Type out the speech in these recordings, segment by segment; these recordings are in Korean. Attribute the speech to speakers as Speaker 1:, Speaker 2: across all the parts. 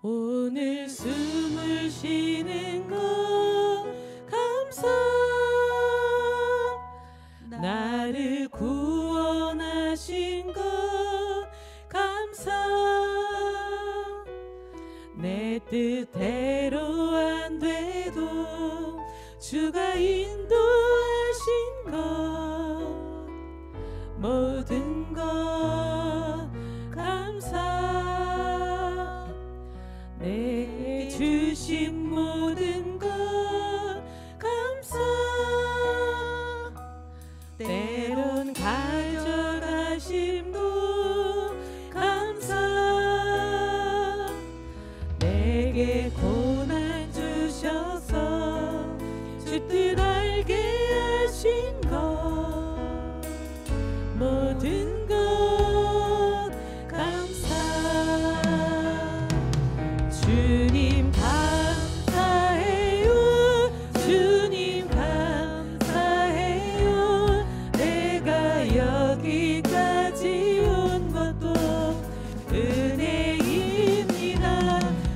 Speaker 1: 오늘 숨을 쉬는 것 감사. 나를 구원하신 것 감사. 내 뜻대로 안 돼도 주가 인도하신 것 모든 것 감사. 내게 주신 모든 것 감사. 때론 가져가심도 감사. 내게 고난 주셔서 주 뜻 알게 하신 것 모든 것 감사. 주님 감사해요. 주님 감사해요. 내가 여기까지 온 것도 은혜입니다.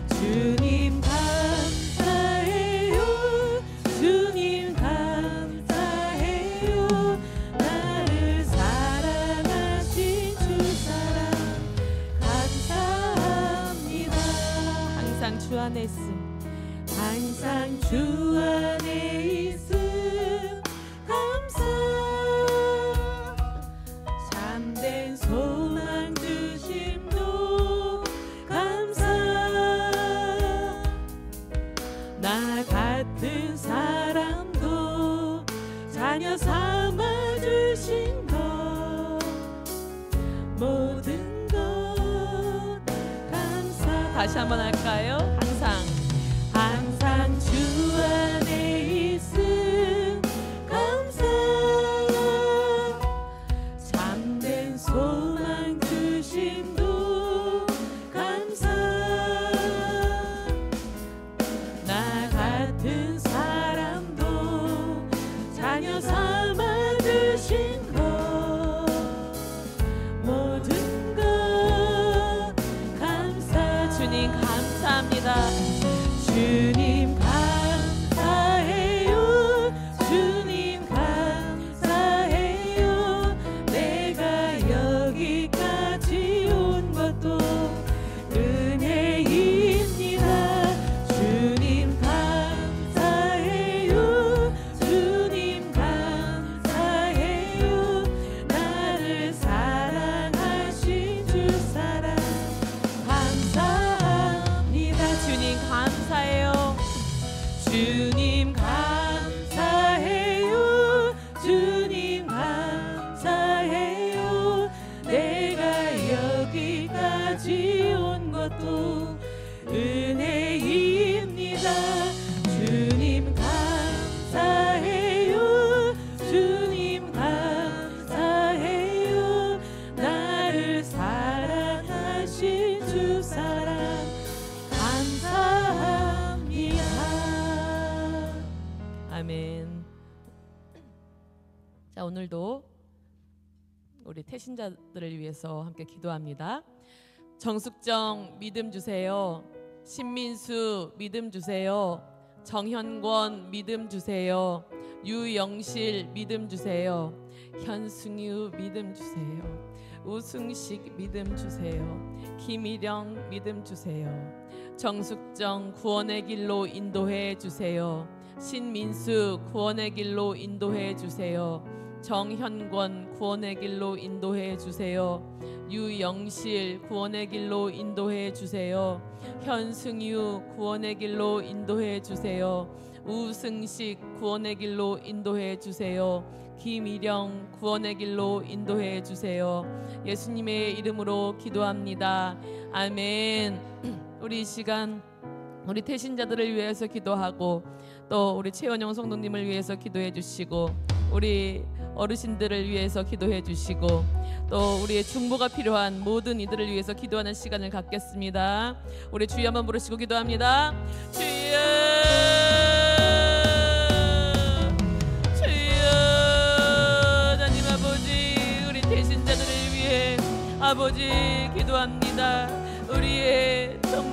Speaker 1: 주님 감사해요. 주님 감사해요. 나를 사랑하신 주 사랑 감사합니다. 항상 주 안에 있음. 항상 주 안에 있음 감사. 참된 소망 주심도 감사. 나 같은 사람도 자녀 삼아 주신 것 모든 것 감사. 다시 한번 할까요? 항상 주 안에 있음 감사. 참된 소망 주심도 감사. 나 같은 사람도 자녀 삼아 주신 것 모든 것 감사. 주님 감사합니다. 주님 감사해요. 주님 감사해요. 내가 여기까지 온 것도 은혜입니다. 주님 감사해요. 주님 감사해요. 나를 사랑하신 주 사랑 감사합니다. 주님 감사해요. 주님 감사해요. 주님 감사해요. 내가 여기까지 온 것도 은혜입니다. 주님 감사해요. 주님 감사해요. 나를 사랑하신 주 사랑 감사합니다. 아멘. 자, 오늘도 우리 태신자들을 위해서 함께 기도합니다. 정숙정 믿음 주세요. 신민수 믿음 주세요. 정현권 믿음 주세요. 유영실 믿음 주세요. 현승유 믿음 주세요. 우승식 믿음 주세요. 김일영 믿음 주세요. 정숙정 구원의 길로 인도해 주세요. 신민수 구원의 길로 인도해 주세요. 정현권 구원의 길로 인도해 주세요. 유영실 구원의 길로 인도해 주세요. 현승유 구원의 길로 인도해 주세요. 우승식 구원의 길로 인도해 주세요. 김일영 구원의 길로 인도해 주세요. 예수님의 이름으로 기도합니다. 아멘. 우리 이 시간 우리 태신자들을 위해서 기도하고 또 우리 최원영 성도님을 위해서 기도해 주시고 우리 어르신들을 위해서 기도해 주시고 또 우리의 중보가 필요한 모든 이들을 위해서 기도하는 시간을 갖겠습니다. 우리 주여 한번 부르시고 기도합니다. 주여, 주여, 하나님 아버지, 우리 태신자들을 위해 아버지 기도합니다. 우리의 정말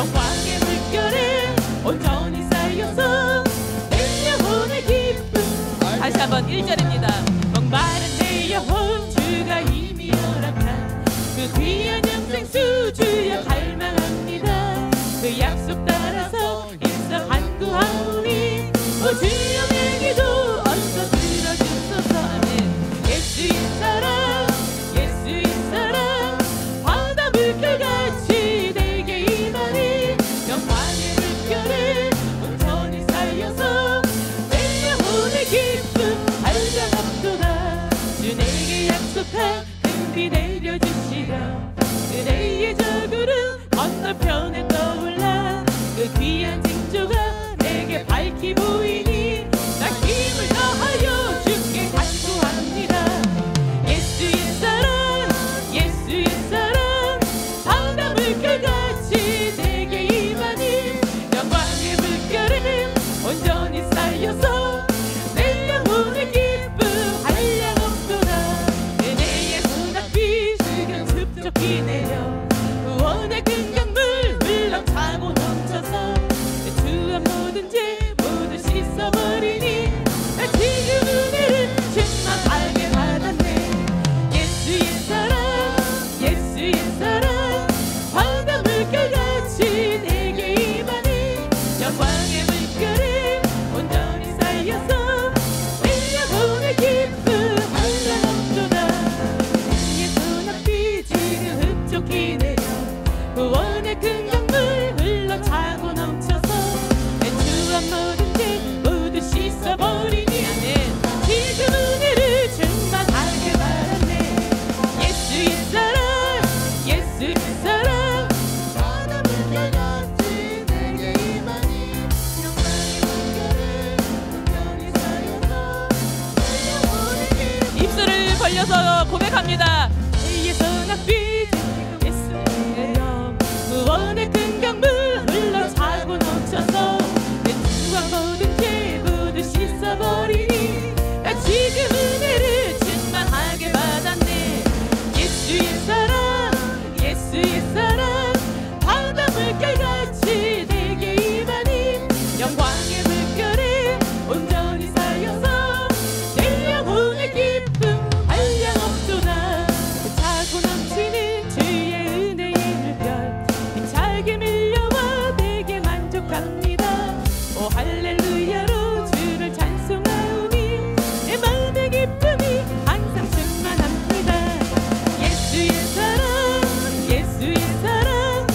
Speaker 1: 영광의 물결에 온전히 쌓여서 내 영혼의 기쁨. 다시 한번 1절입니다. 목마른 내 영혼 주가 이미 허락한 그 귀한 영생수 주여 갈망합니다. 그 약속 따라서 일상 간구하오니 오 주여 내 기도 어서 들어주소서. 아멘. 예수의 사랑 예수의 사랑 바다 물결같이 내게 임하니 영광의 물결에 온전히 쌓여서 내 영혼의 기쁨 한량없도다. 주 내게 약속한 금비 내려주시려 그대의 저 구름 건너편에 떠올라 그 귀한 징조가 내게 밝히 보이니 나 힘을 더하여 주께 간구합니다. 예수의 사랑 예수의 사랑 바다 물결같이 내게 임하니 영광의 물결에 온전히 쌓여서 내 영혼의 기쁨 한량없도다. 그대의 손앞이 지금 습적히 내려 구원의 큰 강물 흘러차고 넘쳐서 주한 모든 죄 모두 씻어버리니 나 지금 은혜를 충만하게 받았네. 예수의 사랑 예수의 사랑 바다 물결같이 내게 임하니 영광의 물결에 온전히 쌓여서 내 영혼의 기쁨 한량없도다. 내 손앞이 지금 흡족히 내려 구원의 큰 강물 흘러차고 넘쳐서 내 주한 모든 죄 모두 씻어버리니 아멘. 지금 은혜를 충만하게 받았네. 예수의 사랑 예수의 사랑 바다 물결같이 내게 임하니 영광의 물결에 온전히 쌓여서 내 영혼의 기쁨. 입술을 벌려서 고백합니다. 내 손앞이 예수예요. 구원의 큰 강물 흘러차고 넘쳐서 내 주한 모든 죄 모두 씻어버리니 나 지금 은혜를 충만하게 받았네. 예수의 사랑 예수의 사랑 바다 물결같이 내게 임하니 영광의 물결에 온전히 쌓여서 내 영혼의 기쁨 한량없도다. 차고 넘치는 주의 은혜의 물결 힘차게 밀려와 내게 만족합니다. 오 할렐루야로 주를 찬송하오니 내 마음의 기쁨이 항상 충만합니다. 예수의 사랑 예수의 사랑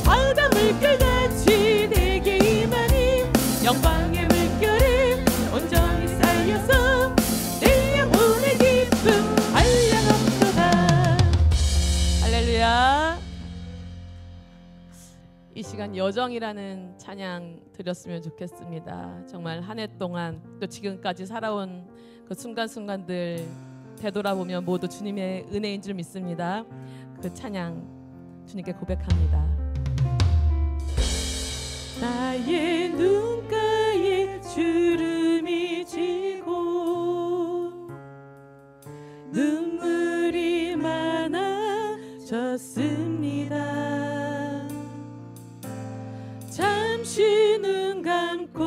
Speaker 1: 바다 물결같이 내게 임하니 영광의 물결에 온전히 쌓여서 내 영혼의 기쁨 한량없도다. 할렐루야. 이 시간 여정이라는 찬양 드렸으면 좋겠습니다. 정말 한 해 동안 또 지금까지 살아온 그 순간순간들 되돌아보면 모두 주님의 은혜인 줄 믿습니다. 그 찬양 주님께 고백합니다. 나의 눈가에 주름이 지고 눈물이 많아졌습니다. 잠시 눈 감고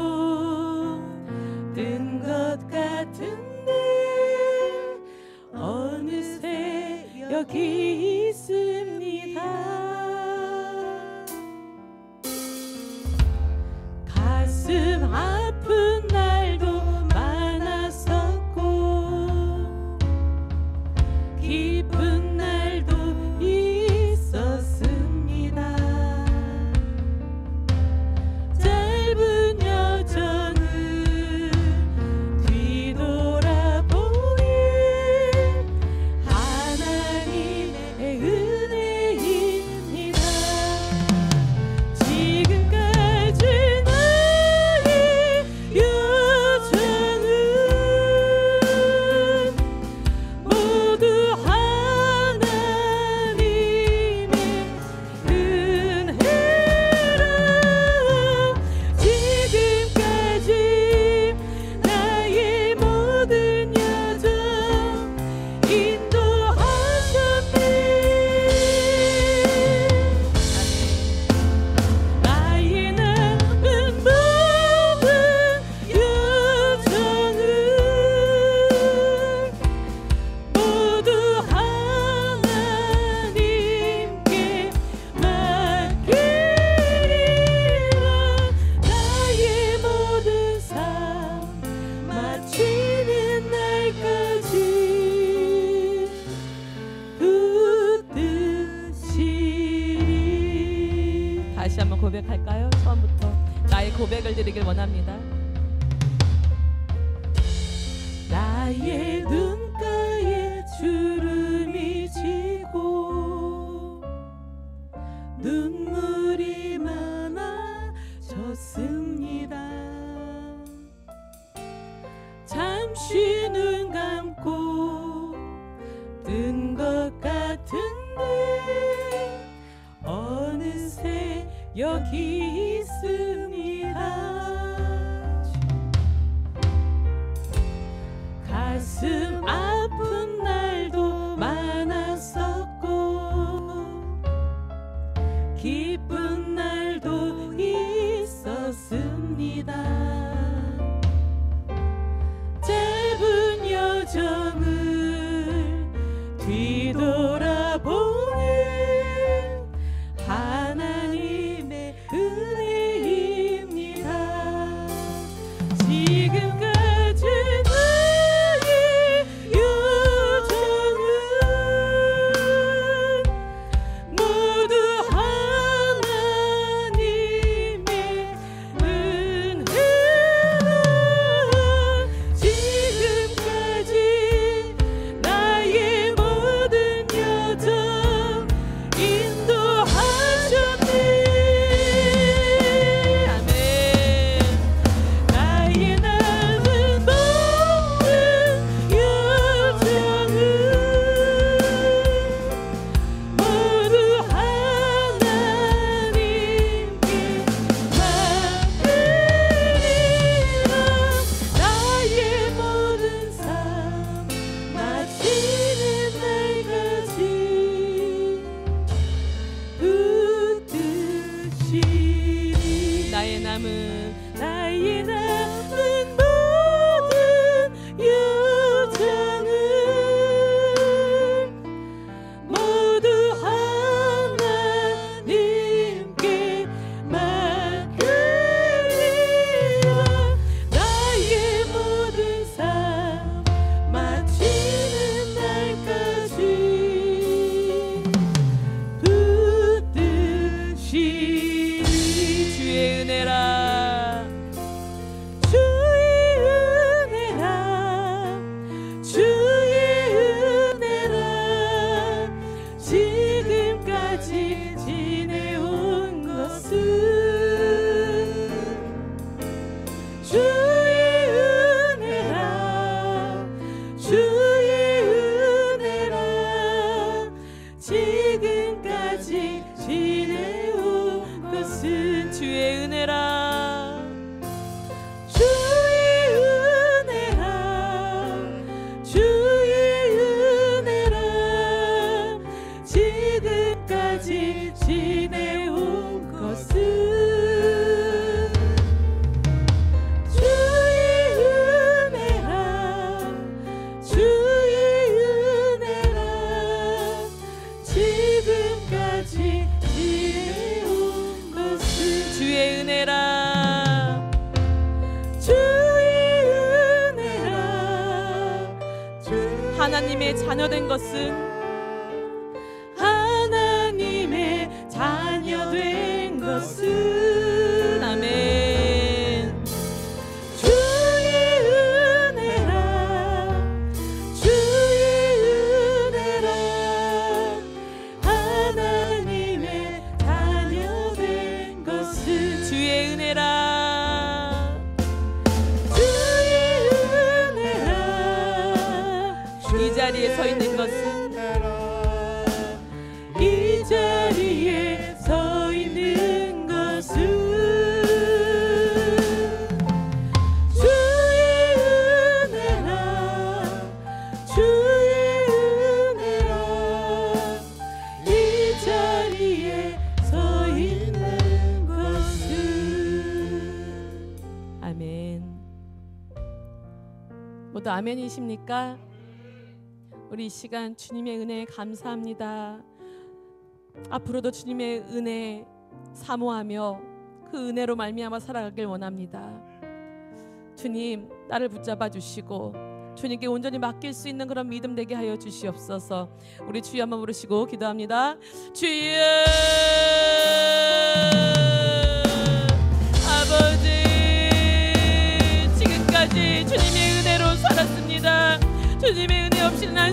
Speaker 1: 뜬 것 같은데 어느새 여기 있습니다. 가슴 아픈 날도 많았었고 기쁜 날도 있었습니다. 짧은 여정을 뒤돌아보니 하나님의 다시 한번 고백할까요? 처음부터 나의 고백을 드리길 원합니다. 나의 눈가에 주름이 지고 눈물이 많아졌습니다. 잠시 눈 감고 뜬 것 같은데 어느새 여기 있습니다. 가슴 아픈 날도 많았었고 기쁜 날도 있었습니다. 짧은 여정을 뒤돌아보는 하나님의 은혜입니다. 지금까지 나의 여정은 모두 하나님의 은혜라. 지금까지 나의 모든 여정 인도하셨네. 아멘. 나의 남은 모든 여정은 모두 하나님께 맡기리라. 나의 모든 삶 마치는 날까지 붙드시리. 나의 남은 모든 여정은 모두 하나님께 맡기리라. 나의 모든 삶 마치는 날까지 붙드시리. 주의 은혜라. 주의 은혜라. 주의 은혜라. 지금까지 지내온 것은 주의 은혜라. 주의 은혜라. 지금까지 지내온 것은 주의 은혜라. 주의 은혜라. 주의 은혜라. 지금까지 지내온 것은 주의 은혜라. 주의 은혜라. 지금까지 지내온 것은 주의 은혜라. 주의 은혜라. 하나님의 자녀된 것은 하나님의 자녀된 것은 아멘. 주의 은혜라. 주의 은혜라. 하나님의 자녀된 것은 주의 은혜라. 주의 은혜라. 이 자리에 서 있는 것은 이 자리에 서 있는 것은 주의 은혜라. 주의 은혜라. 이 자리에 서 있는 것은 아멘. 모두 아멘이십니까? 우리 이 시간 주님의 은혜에 감사합니다. 앞으로도 주님의 은혜 사모하며 그 은혜로 말미암아 살아가길 원합니다. 주님, 나를 붙잡아 주시고 주님께 온전히 맡길 수 있는 그런 믿음 되게 하여 주시옵소서. 우리 주여 한번 부르시고 기도합니다. 주여.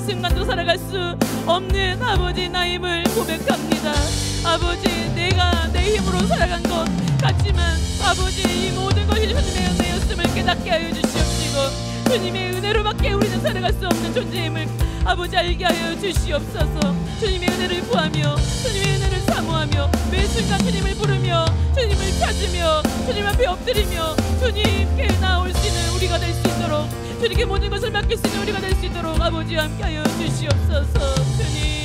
Speaker 1: 순간도 살아갈 수 없는 아버지 나임을 고백합니다. 아버지, 내가 내 힘으로 살아간 것 같지만 아버지, 이 모든 것이 주님의 은혜였음을 깨닫게 하여 주시옵시고 주님의 은혜로밖에 우리는 살아갈 수 없는 존재임을 아버지 알게 하여 주시옵소서. 주님의 은혜를 구하며 주님의 은혜를 사모하며 매 순간 주님을 부르며 주님을 찾으며 주님 앞에 엎드리며 주님께 나올 수 있는 우리가 될 수 있도록, 주님께 모든 것을 맡길 수 있는 우리가 될 수 있도록 아버지와 함께 하여 주시옵소서. 주님,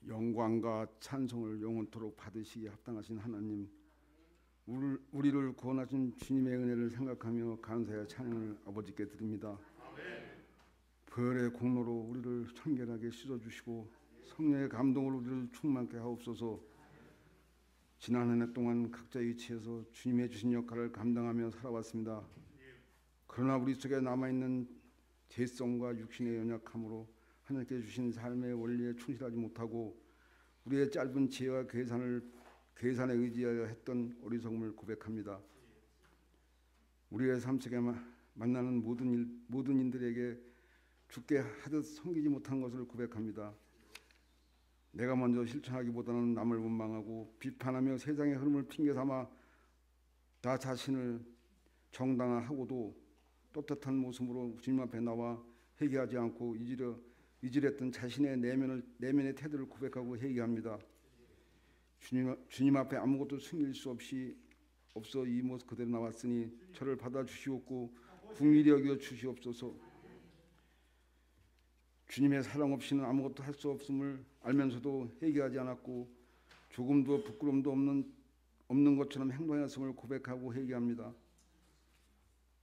Speaker 2: 영광과 찬송을 영원토록 받으시기에 합당하신 하나님, 우리를 구원하신 주님의 은혜를 생각하며 감사의 찬양을 아버지께 드립니다. 부활의 공로로 우리를 청결하게 씻어주시고 성령의 감동으로 우리를 충만케 하옵소서. 지난 한 해 동안 각자의 위치에서 주님의 주신 역할을 감당하며 살아왔습니다. 그러나 우리 속에 남아있는 죄성과 육신의 연약함으로 하나님께 주신 삶의 원리에 충실하지 못하고 우리의 짧은 지혜와 계산에 의지하여 했던 어리석음을 고백합니다. 우리의 삶 속에 만나는 모든 인들에게 주께 하듯 섬기지 못한 것을 고백합니다. 내가 먼저 실천하기보다는 남을 원망하고 비판하며 세상의 흐름을 핑계삼아 나 자신을 정당화하고도 떳떳한 모습으로 주님 앞에 나와 회개하지 않고 이질했던 자신의 내면의 태도를 고백하고 회개합니다. 주님 앞에 아무것도 숨길 수 없어 이 모습 그대로 나왔으니 저를 받아주시옵고 긍휼히 여겨 주시옵소서. 주님의 사랑 없이는 아무것도 할 수 없음을 알면서도 회개하지 않았고 조금도 부끄러움도 없는 것처럼 행동했음을 고백하고 회개합니다.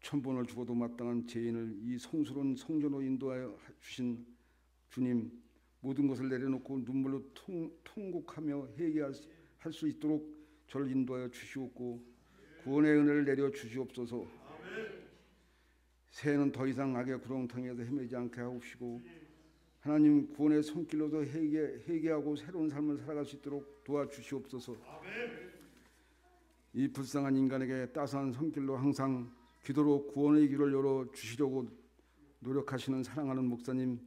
Speaker 2: 천번을 죽어도 마땅한 죄인을 이 성스러운 성전으로 인도하여 주신 주님, 모든 것을 내려놓고 눈물로 통곡하며 회개할 수 있도록 저를 인도하여 주시옵고 구원의 은혜를 내려 주시옵소서. 새해는 더 이상 악의 구렁텅이에서 헤매지 않게 하옵시고 하나님 구원의 손길로도 회개하고 새로운 삶을 살아갈 수 있도록 도와주시옵소서. 이 불쌍한 인간에게 따스한 손길로 항상 기도로 구원의 길을 열어 주시려고 노력하시는 사랑하는 목사님,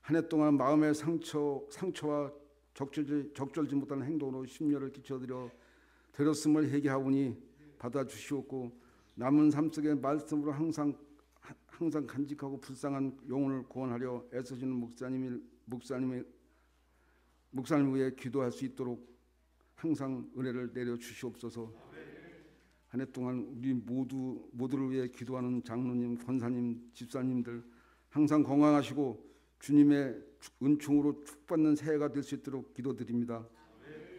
Speaker 2: 한 해 동안 마음의 상처와 적절지 못한 행동으로 심려를 끼쳐드렸음을 회개하오니 받아주시옵고 남은 삶 속의 말씀으로 항상 간직하고 불쌍한 영혼을 구원하려 애써주는 목사님을 위해 기도할 수 있도록 항상 은혜를 내려 주시옵소서. 한 해 동안 우리 모두를 위해 기도하는 장로님, 권사님, 집사님들 항상 건강하시고 주님의 은총으로 축복받는 새해가 될 수 있도록 기도드립니다.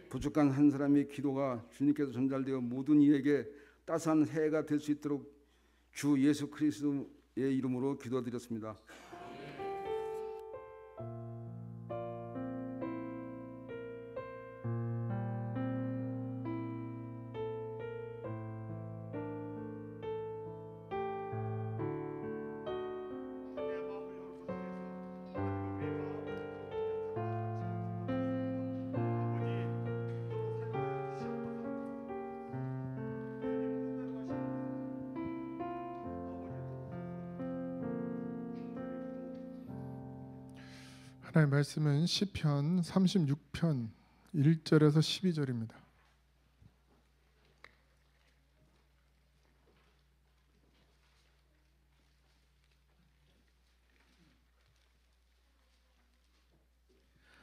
Speaker 2: 부족한 한 사람의 기도가 주님께서 전달되어 모든 이에게 따스한 새해가 될 수 있도록 주 예수 그리스도의 이름으로 기도드렸습니다.
Speaker 3: 하나님의 말씀은 시편 36편 1절에서 12절입니다.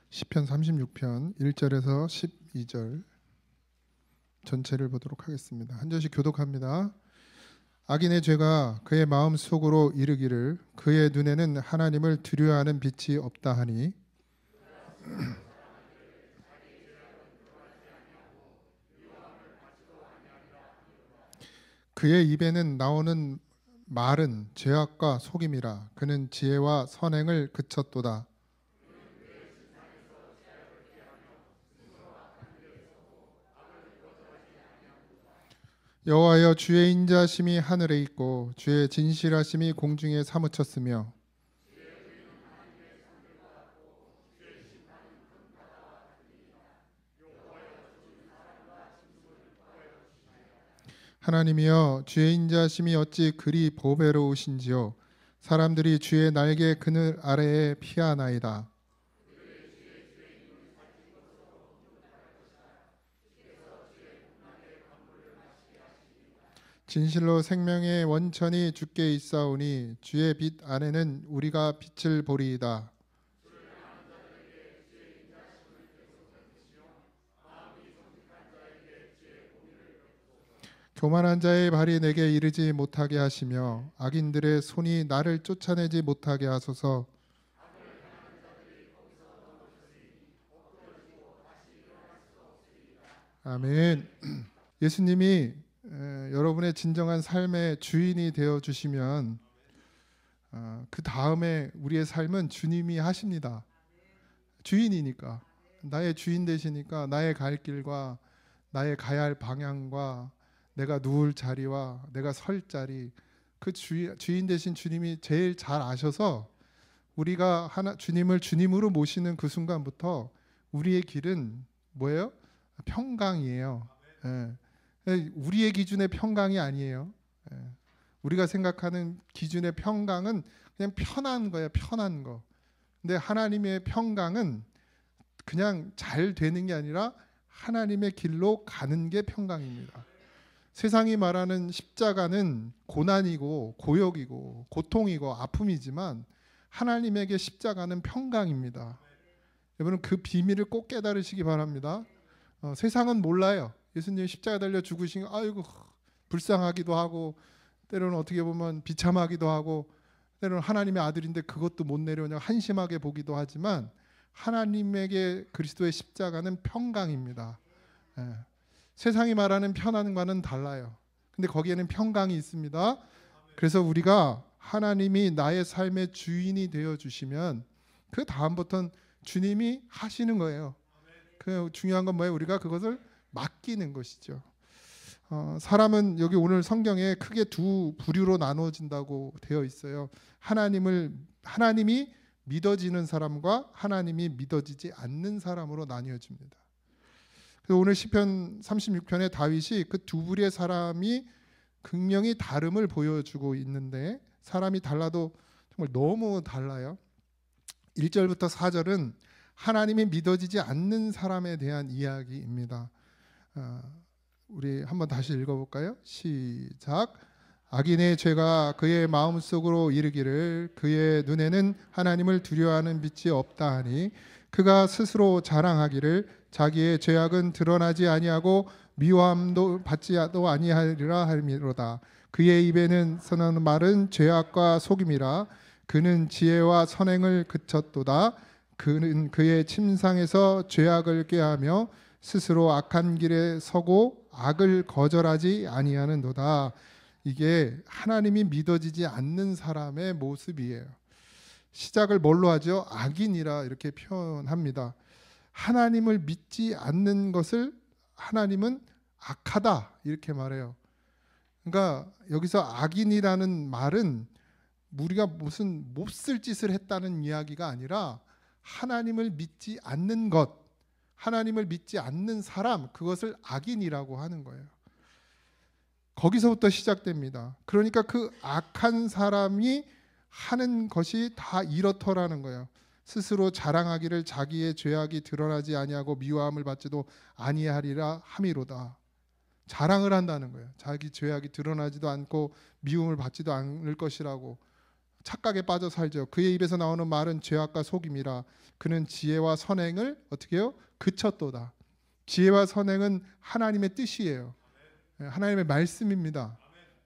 Speaker 3: 시편 36편 1절에서 12절 전체를 보도록 하겠습니다. 한 절씩 교독합니다. 악인의 죄가 그의 마음 속으로 이르기를 그의 눈에는 하나님을 두려워하는 빛이 없다 하니 그의 입에는 나오는 말은 죄악과 속임이라 그는 지혜와 선행을 그쳤도다. 여호와여, 주의 인자심이 하늘에 있고 주의 진실하심이 공중에 사무쳤으며 하나님이여, 주의 인자심이 어찌 그리 보배로우신지요. 사람들이 주의 날개 그늘 아래에 피하나이다. 진실로 생명의 원천이 주께 있사오니 주의 빛 안에는 우리가 빛을 보리이다. 교만한 자의 발이 내게 이르지 못하게 하시며 악인들의 손이 나를 쫓아내지 못하게 하소서. 아멘. 예수님이 여러분의 진정한 삶의 주인이 되어 주시면 그 다음에 우리의 삶은 주님이 하십니다. 주인이니까, 나의 주인 되시니까 나의 갈 길과 나의 가야 할 방향과 내가 누울 자리와 내가 설 자리, 그 주인 되신 주님이 제일 잘 아셔서 우리가 주님을 주님으로 모시는 그 순간부터 우리의 길은 뭐예요? 평강이에요. 우리의 기준의 평강이 아니에요. 우리가 생각하는 기준의 평강은 그냥 편한 거예요. 편한 거. 근데 하나님의 평강은 그냥 잘 되는 게 아니라 하나님의 길로 가는 게 평강입니다. 세상이 말하는 십자가는 고난이고 고역이고 고통이고 아픔이지만 하나님에게 십자가는 평강입니다. 여러분, 그 비밀을 꼭 깨달으시기 바랍니다. 세상은 몰라요. 예수님 십자가 달려 죽으신 거 아이고 불쌍하기도 하고, 때로는 어떻게 보면 비참하기도 하고, 때로는 하나님의 아들인데 그것도 못 내려오냐 한심하게 보기도 하지만 하나님에게 그리스도의 십자가는 평강입니다. 세상이 말하는 편안과는 달라요. 근데 거기에는 평강이 있습니다. 그래서 우리가 하나님이 나의 삶의 주인이 되어 주시면 그 다음부터는 주님이 하시는 거예요. 그 중요한 건 뭐예요? 우리가 그것을 맡기는 것이죠. 사람은 여기 오늘 성경에 크게 두 부류로 나누어진다고 되어 있어요. 하나님이 믿어지는 사람과 하나님이 믿어지지 않는 사람으로 나뉘어집니다. 그래서 오늘 시편 36편에 다윗이 그 두 부류의 사람이 극명히 다름을 보여주고 있는데, 사람이 달라도 정말 너무 달라요. 1절부터 4절은 하나님이 믿어지지 않는 사람에 대한 이야기입니다. 우리 한번 다시 읽어볼까요? 시작. 악인의 죄가 그의 마음속으로 이르기를 그의 눈에는 하나님을 두려워하는 빛이 없다 하니 그가 스스로 자랑하기를 자기의 죄악은 드러나지 아니하고 미워함도 받지도 아니하리라 할미로다. 그의 입에는 선한 말은 죄악과 속임이라. 그는 지혜와 선행을 그쳤도다. 그는 그의 침상에서 죄악을 꾀하며 스스로 악한 길에 서고 악을 거절하지 아니하는도다. 이게 하나님이 믿어지지 않는 사람의 모습이에요. 시작을 뭘로 하죠? 악인이라 이렇게 표현합니다. 하나님을 믿지 않는 것을 하나님은 악하다 이렇게 말해요. 그러니까 여기서 악인이라는 말은 우리가 무슨 몹쓸 짓을 했다는 이야기가 아니라 하나님을 믿지 않는 것, 하나님을 믿지 않는 사람, 그것을 악인이라고 하는 거예요. 거기서부터 시작됩니다. 그러니까 그 악한 사람이 하는 것이 다 이렇더라는 거예요. 스스로 자랑하기를 자기의 죄악이 드러나지 아니하고 미워함을 받지도 아니하리라 함이로다. 자랑을 한다는 거예요. 자기 죄악이 드러나지도 않고 미움을 받지도 않을 것이라고 착각에 빠져 살죠. 그의 입에서 나오는 말은 죄악과 속임이라. 그는 지혜와 선행을 어떻게 해요? 그쳤도다. 지혜와 선행은 하나님의 뜻이에요. 하나님의 말씀입니다.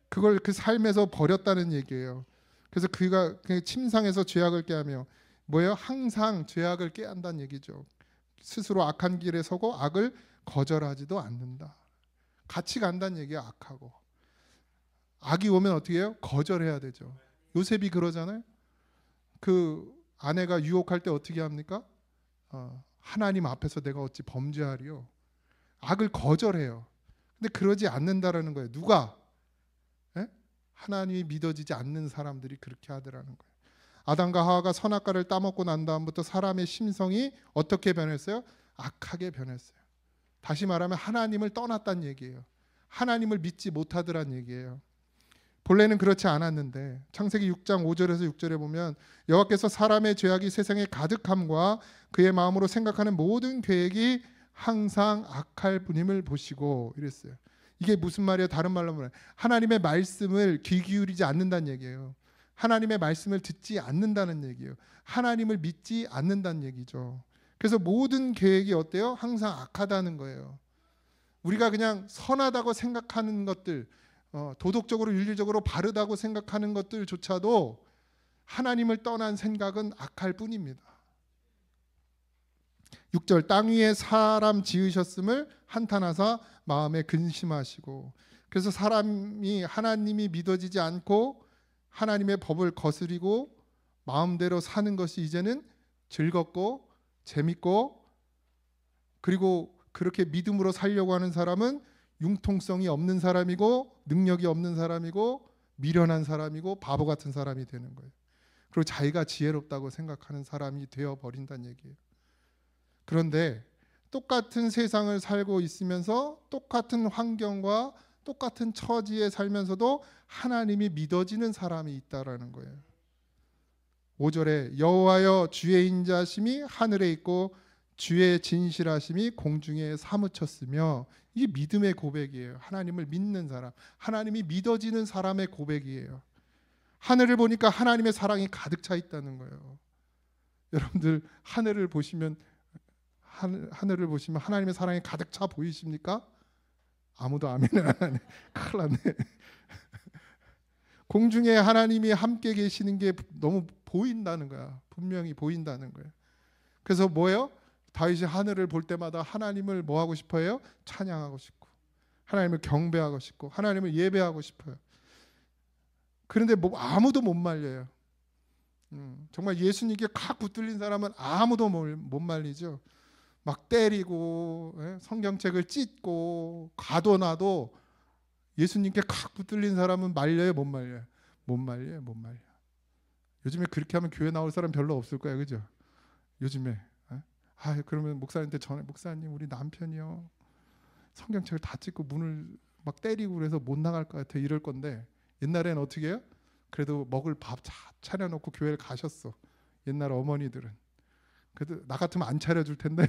Speaker 3: 그걸 그 삶에서 버렸다는 얘기예요. 그래서 그가 침상에서 죄악을 꾀하며 뭐예요? 항상 죄악을 꾀한다는 얘기죠. 스스로 악한 길에 서고 악을 거절하지도 않는다. 같이 간다는 얘기야. 악하고 악이 오면 어떻게 해요? 거절해야 되죠. 요셉이 그러잖아요. 그 아내가 유혹할 때 어떻게 합니까? 하나님 앞에서 내가 어찌 범죄하리요? 악을 거절해요. 근데 그러지 않는다라는 거예요. 누가? 예? 하나님이 믿어지지 않는 사람들이 그렇게 하더라는 거예요. 아담과 하와가 선악과를 따먹고 난 다음부터 사람의 심성이 어떻게 변했어요? 악하게 변했어요. 다시 말하면 하나님을 떠났다는 얘기예요. 하나님을 믿지 못하더란 얘기예요. 본래는 그렇지 않았는데 창세기 6장 5절에서 6절에 보면 여호와께서 사람의 죄악이 세상에 가득함과 그의 마음으로 생각하는 모든 계획이 항상 악할 뿐임을 보시고 이랬어요. 이게 무슨 말이에요? 다른 말로 하면 하나님의 말씀을 귀 기울이지 않는다는 얘기예요. 하나님의 말씀을 듣지 않는다는 얘기예요. 하나님을 믿지 않는다는 얘기죠. 그래서 모든 계획이 어때요? 항상 악하다는 거예요. 우리가 그냥 선하다고 생각하는 것들, 도덕적으로 윤리적으로 바르다고 생각하는 것들조차도 하나님을 떠난 생각은 악할 뿐입니다. 6절 땅 위에 사람 지으셨음을 한탄하사 마음에 근심하시고, 그래서 사람이 하나님이 믿어지지 않고 하나님의 법을 거스리고 마음대로 사는 것이 이제는 즐겁고 재밌고, 그리고 그렇게 믿음으로 살려고 하는 사람은 융통성이 없는 사람이고 능력이 없는 사람이고 미련한 사람이고 바보 같은 사람이 되는 거예요. 그리고 자기가 지혜롭다고 생각하는 사람이 되어버린다는 얘기예요. 그런데 똑같은 세상을 살고 있으면서 똑같은 환경과 똑같은 처지에 살면서도 하나님이 믿어지는 사람이 있다라는 거예요. 5절에 여호와여 주의 인자심이 하늘에 있고 주의 진실하심이 공중에 사무쳤으며, 이게 믿음의 고백이에요. 하나님을 믿는 사람, 하나님이 믿어지는 사람의 고백이에요. 하늘을 보니까 하나님의 사랑이 가득 차 있다는 거예요. 여러분들 하늘을 보시면 하나님의 사랑이 가득 차 보이십니까? 아무도 아멘을 안 하네. 큰일 났네. 공중에 하나님이 함께 계시는 게 너무 보인다는 거야. 분명히 보인다는 거예요. 그래서 뭐예요? 다윗이 하늘을 볼 때마다 하나님을 뭐 하고 싶어요? 찬양하고 싶고, 하나님을 경배하고 싶고, 하나님을 예배하고 싶어요. 그런데 뭐 아무도 못 말려요. 정말 예수님께 칵 붙들린 사람은 아무도 못 말리죠. 막 때리고 성경책을 찢고 가둬놔도 예수님께 칵 붙들린 사람은 말려요, 못 말려요? 못 말려요, 못 말려. 요즘에 그렇게 하면 교회 나올 사람 별로 없을 거예요, 그죠? 요즘에. 그러면 목사님한테 전해, 목사님 우리 남편이요 성경책을 다 찢고 문을 막 때리고 그래서 못 나갈 것 같아 이럴 건데, 옛날엔 어떻게 해요? 그래도 먹을 밥 차려놓고 교회를 가셨어. 옛날 어머니들은. 그래도 나 같으면 안 차려줄 텐데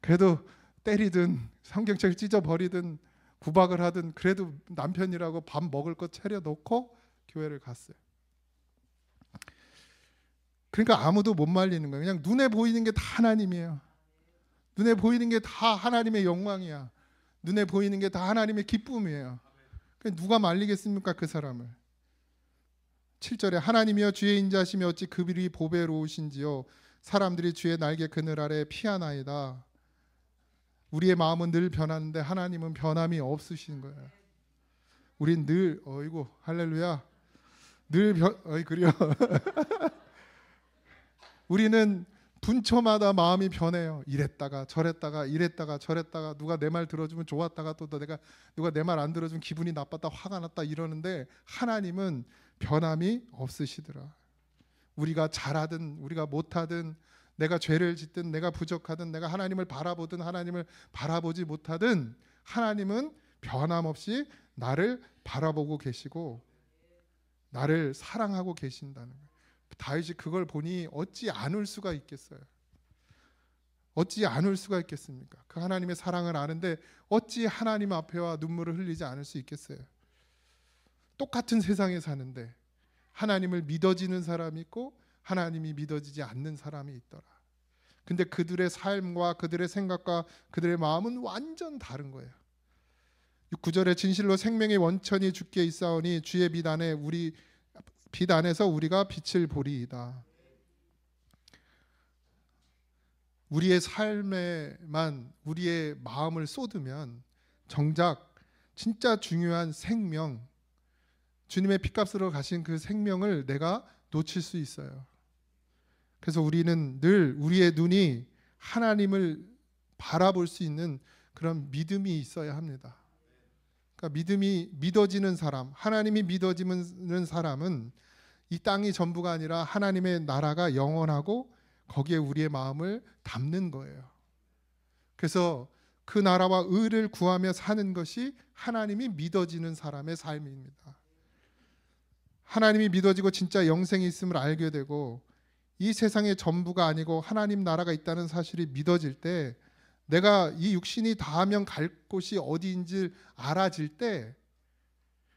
Speaker 3: 그래도 때리든 성경책을 찢어버리든 구박을 하든 그래도 남편이라고 밥 먹을 거 차려놓고 교회를 갔어요. 그러니까 아무도 못 말리는 거예요. 그냥 눈에 보이는 게 다 하나님이에요. 눈에 보이는 게 다 하나님의 영광이야. 눈에 보이는 게 다 하나님의 기쁨이에요. 그러니까 누가 말리겠습니까, 그 사람을? 7절에 하나님이여 주의 인자심이 어찌 그들이 보배로우신지요. 사람들이 주의 날개 그늘 아래 피하나이다. 우리의 마음은 늘 변하는데 하나님은 변함이 없으신 거예요. 우린 늘 어이구 할렐루야 늘 그래요. 우리는 분초마다 마음이 변해요. 이랬다가 저랬다가 이랬다가 저랬다가, 누가 내 말 들어주면 좋았다가 또 누가 내 말 안 들어주면 기분이 나빴다 화가 났다 이러는데, 하나님은 변함이 없으시더라. 우리가 잘하든 우리가 못하든, 내가 죄를 짓든 내가 부족하든, 내가 하나님을 바라보든 하나님을 바라보지 못하든, 하나님은 변함없이 나를 바라보고 계시고 나를 사랑하고 계신다는 거예요. 다윗이 그걸 보니 어찌 안 울 수가 있겠어요? 어찌 안 울 수가 있겠습니까? 그 하나님의 사랑을 아는데 어찌 하나님 앞에와 눈물을 흘리지 않을 수 있겠어요? 똑같은 세상에 사는데 하나님을 믿어지는 사람이 있고 하나님이 믿어지지 않는 사람이 있더라. 근데 그들의 삶과 그들의 생각과 그들의 마음은 완전 다른 거예요. 9절에 진실로 생명의 원천이 주께 있사오니 주의 빛 안에서 우리가 빛을 보리이다. 우리의 삶에만 우리의 마음을 쏟으면 정작 진짜 중요한 생명, 주님의 피값으로 가신 그 생명을 내가 놓칠 수 있어요. 그래서 우리는 늘 우리의 눈이 하나님을 바라볼 수 있는 그런 믿음이 있어야 합니다. 그러니까 믿음이 믿어지는 사람, 하나님이 믿어지는 사람은 이 땅이 전부가 아니라 하나님의 나라가 영원하고 거기에 우리의 마음을 담는 거예요. 그래서 그 나라와 의를 구하며 사는 것이 하나님이 믿어지는 사람의 삶입니다. 하나님이 믿어지고 진짜 영생이 있음을 알게 되고 이 세상의 전부가 아니고 하나님 나라가 있다는 사실이 믿어질 때, 내가 이 육신이 다하면 갈 곳이 어디인지 알아질 때,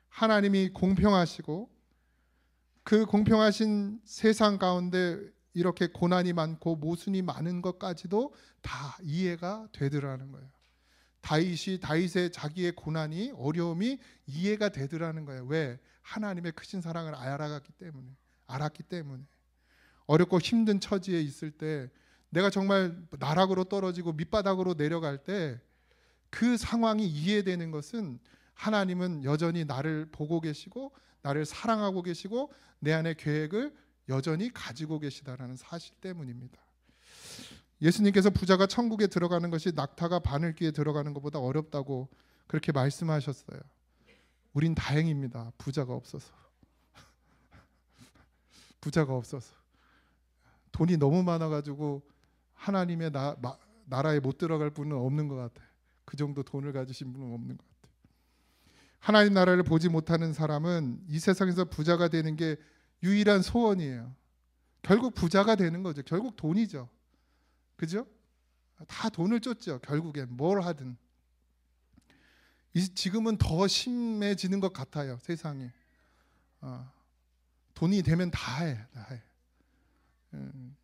Speaker 3: 하나님이 공평하시고 그 공평하신 세상 가운데 이렇게 고난이 많고 모순이 많은 것까지도 다 이해가 되더라는 거예요. 다윗의 자기의 고난이, 어려움이 이해가 되더라는 거예요. 왜? 하나님의 크신 사랑을 알았기 때문에. 어렵고 힘든 처지에 있을 때, 내가 정말 나락으로 떨어지고 밑바닥으로 내려갈 때 그 상황이 이해되는 것은 하나님은 여전히 나를 보고 계시고 나를 사랑하고 계시고 내 안에 계획을 여전히 가지고 계시다라는 사실 때문입니다. 예수님께서 부자가 천국에 들어가는 것이 낙타가 바늘귀에 들어가는 것보다 어렵다고 그렇게 말씀하셨어요. 우린 다행입니다. 부자가 없어서. 부자가 없어서. 돈이 너무 많아가지고 하나님의 나라에 못 들어갈 분은 없는 것 같아요. 그 정도 돈을 가지신 분은 없는 것 같아요. 하나님 나라를 보지 못하는 사람은 이 세상에서 부자가 되는 게 유일한 소원이에요. 결국 부자가 되는 거죠. 결국 돈이죠. 그죠? 다 돈을 쫓죠. 결국엔 뭘 하든. 지금은 더 심해지는 것 같아요. 세상이. 돈이 되면 다 해.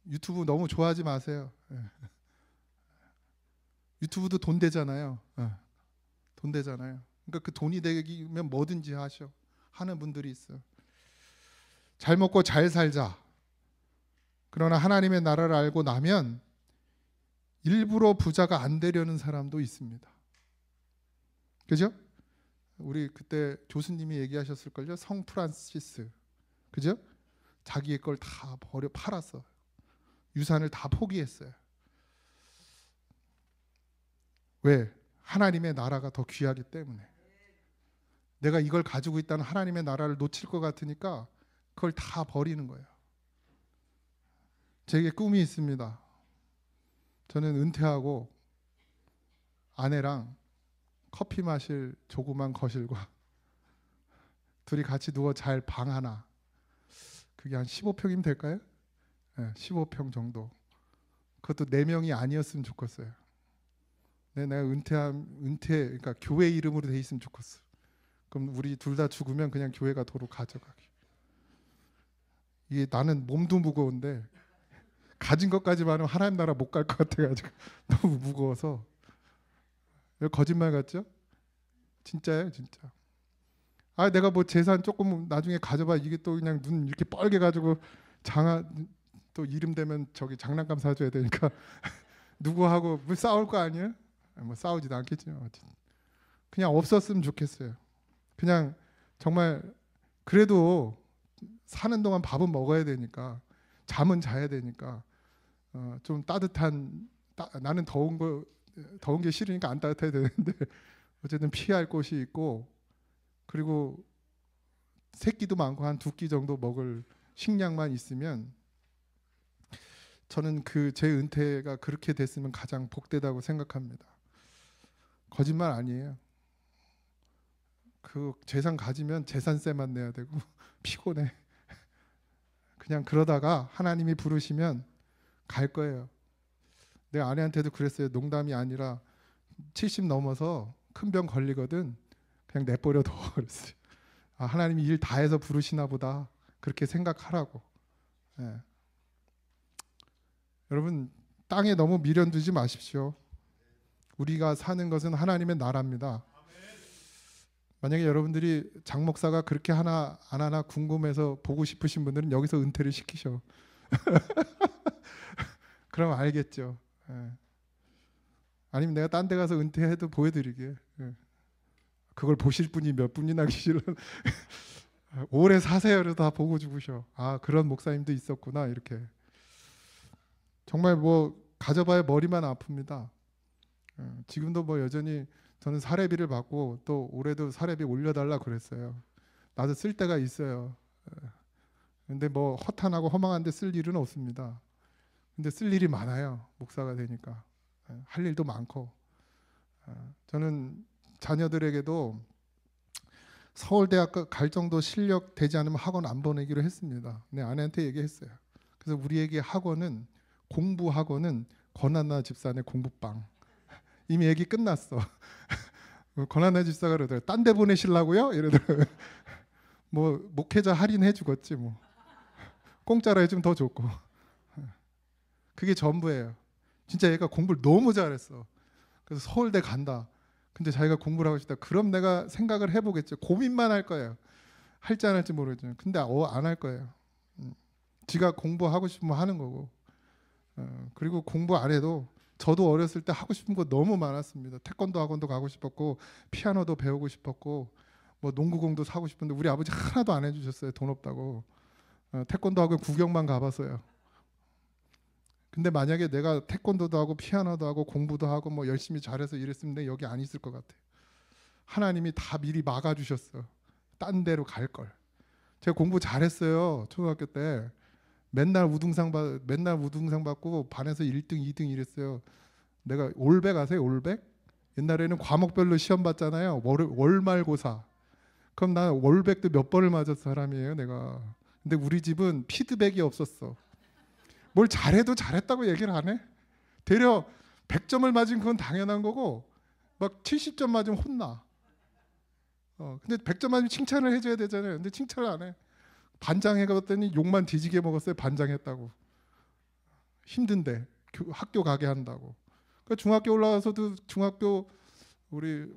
Speaker 3: 유튜브 너무 좋아하지 마세요. 유튜브도 돈 되잖아요. 돈 되잖아요. 그러니까 그 돈이 되면 뭐든지 하는 분들이 있어요. 잘 먹고 잘 살자. 그러나 하나님의 나라를 알고 나면 일부러 부자가 안 되려는 사람도 있습니다. 그죠? 우리 그때 교수님이 얘기하셨을걸요. 성 프란시스. 그죠? 자기의 걸 다 팔았어. 유산을 다 포기했어요. 왜? 하나님의 나라가 더 귀하기 때문에. 내가 이걸 가지고 있다는 하나님의 나라를 놓칠 것 같으니까 그걸 다 버리는 거예요. 제게 꿈이 있습니다. 저는 은퇴하고 아내랑 커피 마실 조그만 거실과 둘이 같이 누워 잘 방 하나, 그게 한 15평이면 될까요? 네, 15평 정도. 그것도 4명이 아니었으면 좋겠어요. 내가 그러니까 교회 이름으로 돼 있으면 좋겠어. 그럼 우리 둘 다 죽으면 그냥 교회가 도로 가져가기. 이게 나는 몸도 무거운데 가진 것까지만 하면 하나님 나라 못 갈 것 같아가지고 너무 무거워서. 거짓말 같죠? 진짜예요, 진짜. 내가 뭐 재산 조금 나중에 가져봐. 이게 또 그냥 눈 이렇게 뻘게 가지고 또 이름 되면 저기 장난감 사줘야 되니까 누구하고 뭐 싸울 거 아니에요? 뭐 싸우지도 않겠지만 그냥 없었으면 좋겠어요. 그냥 정말 그래도 사는 동안 밥은 먹어야 되니까, 잠은 자야 되니까 좀 따뜻한, 나는 더운 게 싫으니까 안 따뜻해야 되는데 어쨌든 피할 곳이 있고, 그리고 새끼도 많고 한 2끼 정도 먹을 식량만 있으면 저는 제 은퇴가 그렇게 됐으면 가장 복되다고 생각합니다. 거짓말 아니에요. 그 재산 가지면 재산세만 내야 되고 피곤해. 그냥 그러다가 하나님이 부르시면 갈 거예요. 내 아내한테도 그랬어요. 농담이 아니라 70 넘어서 큰 병 걸리거든. 그냥 내버려 둬 그랬어요. 하나님이 일 다 해서 부르시나 보다, 그렇게 생각하라고. 예. 여러분, 땅에 너무 미련 두지 마십시오. 우리가 사는 것은 하나님의 나라입니다. 만약에 여러분들이 장 목사가 그렇게 하나 안 하나 궁금해서 보고 싶으신 분들은 여기서 은퇴를 시키셔. 그럼 알겠죠. 예. 아니면 내가 딴 데 가서 은퇴해도 보여드리게. 예. 그걸 보실 분이 몇 분이나 계실래. 오래 사세요를 다 보고 죽으셔. 그런 목사님도 있었구나, 이렇게. 정말 뭐 가져봐야 머리만 아픕니다. 지금도 뭐 여전히 저는 사례비를 받고 또 올해도 사례비 올려달라 그랬어요. 나도 쓸 때가 있어요. 근데 뭐 허탄하고 허망한데 쓸 일은 없습니다. 근데 쓸 일이 많아요. 목사가 되니까 할 일도 많고. 저는 자녀들에게도 서울대학 갈 정도 실력 되지 않으면 학원 안 보내기로 했습니다. 내 아내한테 얘기했어요. 그래서 우리에게 학원은 공부 학원은 권한나 집사의 공부방. 이미 얘기 끝났어. 권한나 집사가 그러더라고요. 딴 데 보내시려고요? 이러더라고요. 뭐 목회자 할인해 주겠지 뭐. 공짜로 해주면 더 좋고. 그게 전부예요. 진짜 얘가 공부를 너무 잘했어. 그래서 서울대 간다. 근데 자기가 공부를 하고 싶다. 그럼 내가 생각을 해보겠죠. 고민만 할 거예요. 할지 안 할지 모르겠지만. 근데 안 할 거예요. 지가 공부하고 싶으면 하는 거고. 그리고 공부 안 해도 저도 어렸을 때 하고 싶은 거 너무 많았습니다. 태권도 학원도 가고 싶었고 피아노도 배우고 싶었고 뭐 농구공도 사고 싶은데 우리 아버지 하나도 안 해주셨어요. 돈 없다고. 태권도 학원 구경만 가봤어요. 근데 만약에 내가 태권도도 하고 피아노도 하고 공부도 하고 뭐 열심히 잘해서 이랬으면 내가 여기 안 있을 것 같아. 하나님이 다 미리 막아주셨어. 딴 데로 갈 걸. 제가 공부 잘했어요. 초등학교 때 맨날 우등상 받고 반에서 1등, 2등 이랬어요. 내가 올백 아세요? 올백? 옛날에는 과목별로 시험 봤잖아요. 월말고사. 그럼 나 월백도 몇 번을 맞았 사람이에요, 내가. 근데 우리 집은 피드백이 없었어. 뭘 잘해도 잘했다고 얘기를 안 해. 되려 100점을 맞으면 그건 당연한 거고 막 70점 맞으면 혼나. 근데 100점 맞으면 칭찬을 해줘야 되잖아요. 근데 칭찬을 안 해. 반장 해봤더니 욕만 뒤지게 먹었어요. 반장했다고. 힘든데 학교 가게 한다고. 그러니까 중학교 올라와서도 중학교 우리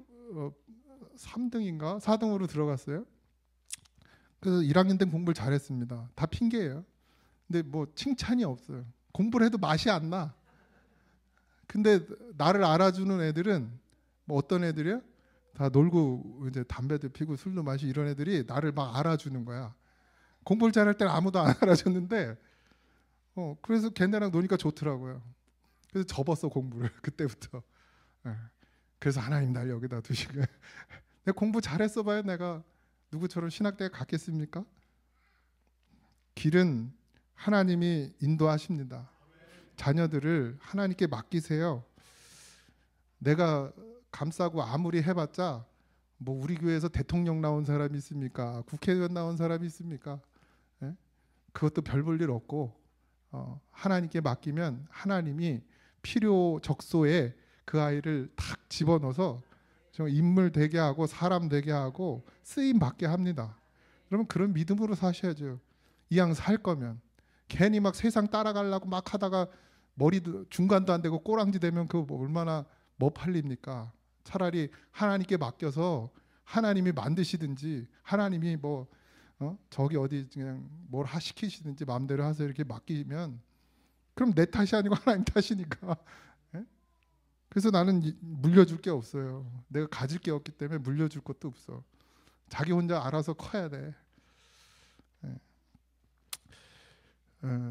Speaker 3: 3등인가 4등으로 들어갔어요. 그래서 1학년 때 공부를 잘했습니다. 다 핑계예요. 근데 뭐 칭찬이 없어요. 공부를 해도 맛이 안 나. 근데 나를 알아주는 애들은 뭐 어떤 애들이야? 다 놀고 이제 담배도 피고 술도 마시고 이런 애들이 나를 막 알아주는 거야. 공부를 잘할 때는 아무도 안 알아줬는데 그래서 걔네랑 노니까 좋더라고요. 그래서 접었어 공부를 그때부터. 그래서 하나님 날 여기다 두시고 내가 공부 잘했어 봐요. 내가 누구처럼 신학대에 갔겠습니까? 길은 하나님이 인도하십니다. 자녀들을 하나님께 맡기세요. 내가 감싸고 아무리 해봤자 뭐 우리 교회에서 대통령 나온 사람이 있습니까? 국회의원 나온 사람이 있습니까? 그것도 별 볼 일 없고 하나님께 맡기면 하나님이 필요 적소에 그 아이를 탁 집어넣어서 인물 되게 하고 사람 되게 하고 쓰임 받게 합니다. 그러면 그런 믿음으로 사셔야죠. 이왕 살 거면 괜히 막 세상 따라가려고 막 하다가 머리도 중간도 안 되고 꼬랑지 되면 그거 얼마나 뭐 팔립니까? 차라리 하나님께 맡겨서 하나님이 만드시든지 하나님이 뭐 저기 어디 그냥 뭘 시키시든지 마음대로 하세요 이렇게 맡기면 그럼 내 탓이 아니고 하나님 탓이니까. 그래서 나는 물려줄 게 없어요. 내가 가질 게 없기 때문에 물려줄 것도 없어. 자기 혼자 알아서 커야 돼.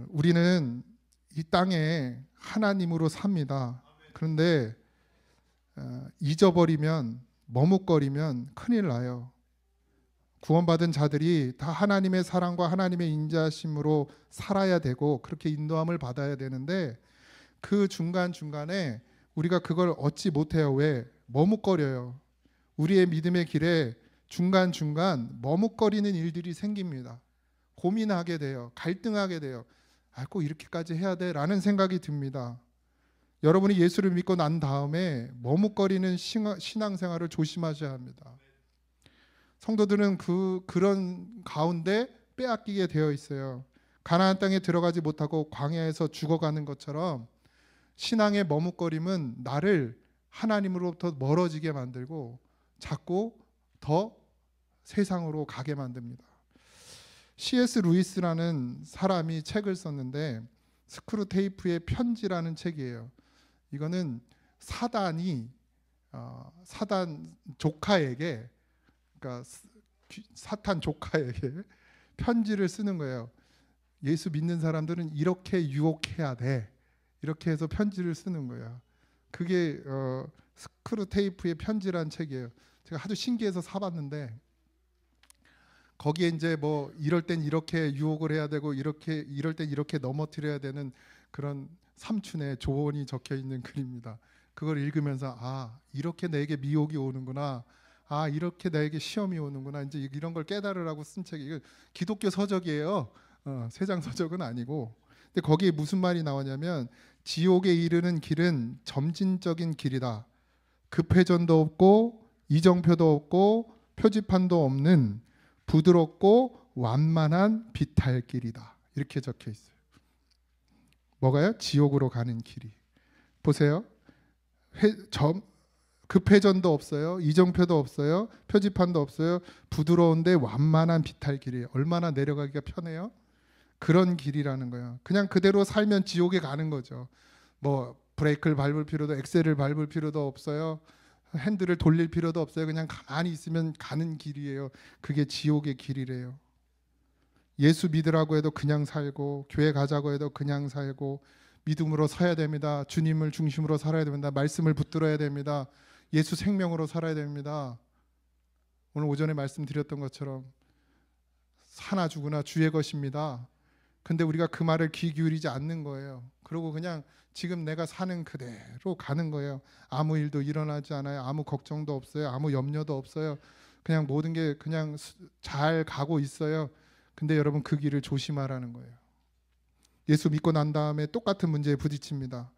Speaker 3: 우리는 이 땅에 하나님으로 삽니다. 그런데 잊어버리면 머뭇거리면 큰일 나요. 구원받은 자들이 다 하나님의 사랑과 하나님의 인자심으로 살아야 되고 그렇게 인도함을 받아야 되는데 그 중간중간에 우리가 그걸 얻지 못해요. 왜? 머뭇거려요. 우리의 믿음의 길에 중간중간 머뭇거리는 일들이 생깁니다. 고민하게 돼요. 갈등하게 돼요. 꼭 이렇게까지 해야 돼 라는 생각이 듭니다. 여러분이 예수를 믿고 난 다음에 머뭇거리는 신앙생활을 조심하셔야 합니다. 성도들은 그런 가운데 빼앗기게 되어 있어요. 가나안 땅에 들어가지 못하고 광야에서 죽어가는 것처럼 신앙의 머뭇거림은 나를 하나님으로부터 멀어지게 만들고 자꾸 더 세상으로 가게 만듭니다. C.S. 루이스라는 사람이 책을 썼는데 스크루테이프의 편지라는 책이에요. 이거는 사단 조카에게 그러니까 사탄 조카에게 편지를 쓰는 거예요. 예수 믿는 사람들은 이렇게 유혹해야 돼. 이렇게 해서 편지를 쓰는 거예요. 그게 스크루테이프의 편지란 책이에요. 제가 하도 신기해서 사봤는데 거기에 이제 뭐 이럴 땐 이렇게 유혹을 해야 되고 이럴 땐 이렇게 넘어뜨려야 되는 그런 삼춘의 조언이 적혀 있는 글입니다. 그걸 읽으면서 이렇게 내게 미혹이 오는구나. 이렇게 나에게 시험이 오는구나. 이제 이런 걸 깨달으라고 쓴 책이 이거 기독교 서적이에요. 세상 서적은 아니고. 근데 거기에 무슨 말이 나오냐면 지옥에 이르는 길은 점진적인 길이다. 급회전도 없고 이정표도 없고 표지판도 없는 부드럽고 완만한 비탈길이다. 이렇게 적혀 있어요. 뭐가요? 지옥으로 가는 길이. 보세요. 급회전도 없어요. 이정표도 없어요. 표지판도 없어요. 부드러운데 완만한 비탈길이에요. 얼마나 내려가기가 편해요? 그런 길이라는 거예요. 그냥 그대로 살면 지옥에 가는 거죠. 뭐 브레이크를 밟을 필요도 엑셀을 밟을 필요도 없어요. 핸들을 돌릴 필요도 없어요. 그냥 가만히 있으면 가는 길이에요. 그게 지옥의 길이래요. 예수 믿으라고 해도 그냥 살고 교회 가자고 해도 그냥 살고 믿음으로 서야 됩니다. 주님을 중심으로 살아야 됩니다. 말씀을 붙들어야 됩니다. 예수 생명으로 살아야 됩니다. 오늘 오전에 말씀드렸던 것처럼 사나 죽으나 주의 것입니다. 근데 우리가 그 말을 귀 기울이지 않는 거예요. 그리고 그냥 지금 내가 사는 그대로 가는 거예요. 아무 일도 일어나지 않아요. 아무 걱정도 없어요. 아무 염려도 없어요. 그냥 모든 게 그냥 잘 가고 있어요. 근데 여러분 그 길을 조심하라는 거예요. 예수 믿고 난 다음에 똑같은 문제에 부딪힙니다.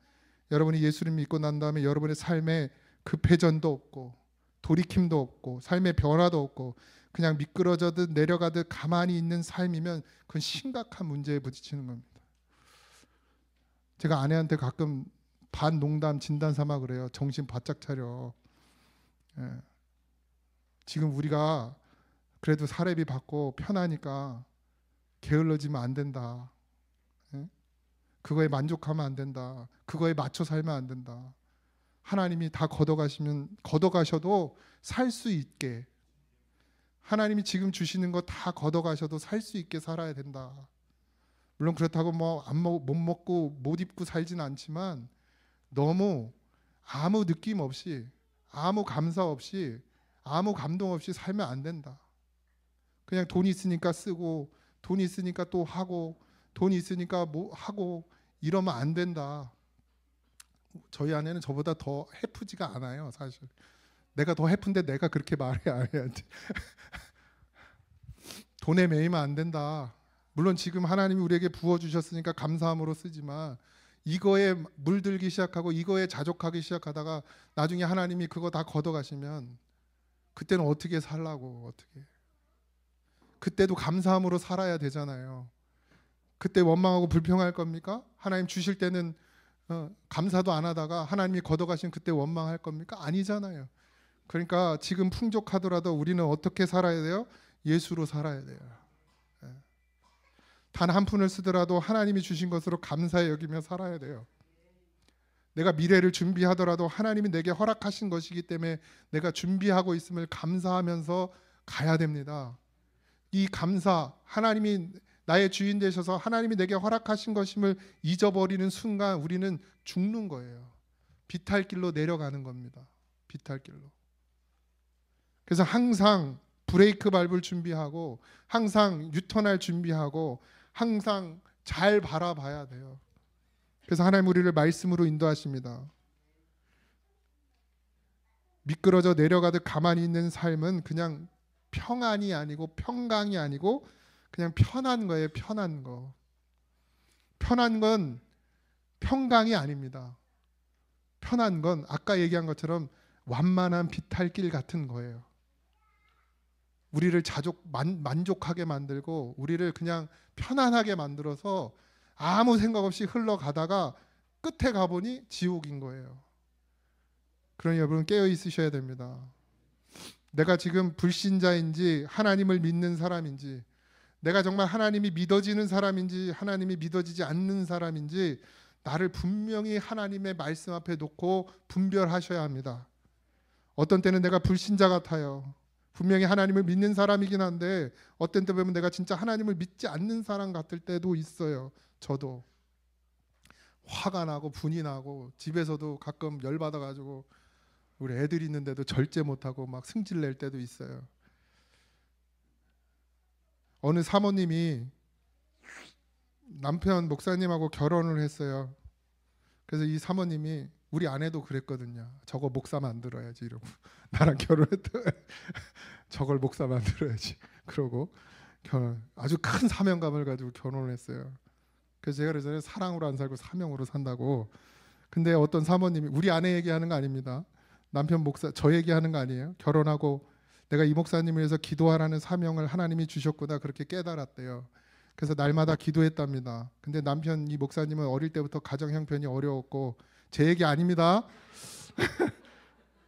Speaker 3: 여러분이 예수를 믿고 난 다음에 여러분의 삶에 급회전도 없고 돌이킴도 없고 삶의 변화도 없고 그냥 미끄러져듯 내려가듯 가만히 있는 삶이면 그건 심각한 문제에 부딪히는 겁니다. 제가 아내한테 가끔 반농담 진단 삼아 그래요. 정신 바짝 차려. 지금 우리가 그래도 사례비 받고 편하니까 게을러지면 안 된다. 그거에 만족하면 안 된다. 그거에 맞춰 살면 안 된다. 하나님이 다 걷어가셔도 살 수 있게, 하나님이 지금 주시는 거 다 걷어가셔도 살 수 있게 살아야 된다. 물론 그렇다고 못 먹고 못 입고 살지는 않지만 너무 아무 느낌 없이, 아무 감사 없이, 아무 감동 없이 살면 안 된다. 그냥 돈 있으니까 쓰고, 돈 있으니까 또 하고, 돈 있으니까 뭐 하고 이러면 안 된다. 저희 아내는 저보다 더 해프지가 않아요. 사실 내가 더 해픈데 내가 그렇게 말해 안 해야지. 돈에 매이면 안 된다. 물론 지금 하나님이 우리에게 부어주셨으니까 감사함으로 쓰지만 이거에 물들기 시작하고 이거에 자족하기 시작하다가 나중에 하나님이 그거 다 걷어가시면 그때는 어떻게 살라고. 어떻게. 그때도 감사함으로 살아야 되잖아요. 그때 원망하고 불평할 겁니까? 하나님 주실 때는 감사도 안 하다가 하나님이 걷어가시면 그때 원망할 겁니까? 아니잖아요. 그러니까 지금 풍족하더라도 우리는 어떻게 살아야 돼요? 예수로 살아야 돼요. 단 한 푼을 쓰더라도 하나님이 주신 것으로 감사히 여기며 살아야 돼요. 내가 미래를 준비하더라도 하나님이 내게 허락하신 것이기 때문에 내가 준비하고 있음을 감사하면서 가야 됩니다. 이 감사, 하나님이 나의 주인 되셔서 하나님이 내게 허락하신 것임을 잊어버리는 순간 우리는 죽는 거예요. 비탈길로 내려가는 겁니다. 비탈길로. 그래서 항상 브레이크 밟을 준비하고 항상 유턴할 준비하고 항상 잘 바라봐야 돼요. 그래서 하나님 우리를 말씀으로 인도하십니다. 미끄러져 내려가듯 가만히 있는 삶은 그냥 평안이 아니고 평강이 아니고 그냥 편한 거예요. 편한 거. 편한 건 평강이 아닙니다. 편한 건 아까 얘기한 것처럼 완만한 비탈길 같은 거예요. 우리를 만족하게 만들고 우리를 그냥 편안하게 만들어서 아무 생각 없이 흘러가다가 끝에 가보니 지옥인 거예요. 그러니 여러분 깨어 있으셔야 됩니다. 내가 지금 불신자인지 하나님을 믿는 사람인지, 내가 정말 하나님이 믿어지는 사람인지 하나님이 믿어지지 않는 사람인지 나를 분명히 하나님의 말씀 앞에 놓고 분별하셔야 합니다. 어떤 때는 내가 불신자 같아요. 분명히 하나님을 믿는 사람이긴 한데 어떤 때 보면 내가 진짜 하나님을 믿지 않는 사람 같을 때도 있어요. 저도 화가 나고 분이 나고 집에서도 가끔 열받아가지고 우리 애들이 있는데도 절제 못하고 막 승질 낼 때도 있어요. 어느 사모님이 남편 목사님하고 결혼을 했어요. 그래서 이 사모님이 우리 아내도 그랬거든요. 저거 목사 만들어야지 이러고 나랑 결혼했다. 저걸 목사 만들어야지. 그러고 아주 큰 사명감을 가지고 결혼을 했어요. 그래서 제가 그러잖아요. 사랑으로 안 살고 사명으로 산다고. 근데 어떤 사모님이, 우리 아내 얘기하는 거 아닙니다. 남편 목사 저 얘기하는 거 아니에요. 결혼하고 내가 이 목사님을 위해서 기도하라는 사명을 하나님이 주셨구나 그렇게 깨달았대요. 그래서 날마다 기도했답니다. 근데 남편 이 목사님은 어릴 때부터 가정 형편이 어려웠고, 제 얘기 아닙니다.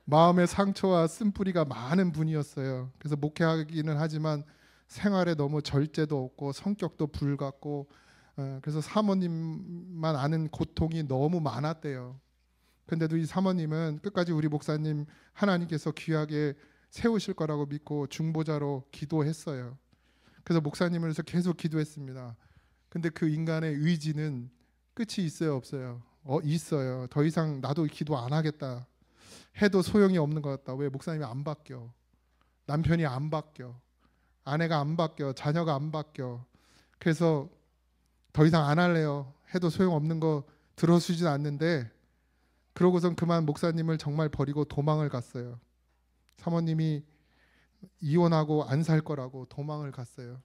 Speaker 3: 마음의 상처와 쓴뿌리가 많은 분이었어요. 그래서 목회하기는 하지만 생활에 너무 절제도 없고 성격도 불같고, 그래서 사모님만 아는 고통이 너무 많았대요. 근데도 이 사모님은 끝까지 우리 목사님 하나님께서 귀하게 세우실 거라고 믿고 중보자로 기도했어요. 그래서 목사님을 위해서 계속 기도했습니다. 근데 그 인간의 의지는 끝이 있어요, 없어요? 있어요. 더 이상 나도 기도 안 하겠다 해도 소용이 없는 것 같다. 왜? 목사님이 안 바뀌어. 남편이 안 바뀌어. 아내가 안 바뀌어. 자녀가 안 바뀌어. 그래서 더 이상 안 할래요 해도 소용없는 거 들어주진 않는데, 그러고선 그만 목사님을 정말 버리고 도망을 갔어요. 사모님이 이혼하고 안 살 거라고 도망을 갔어요.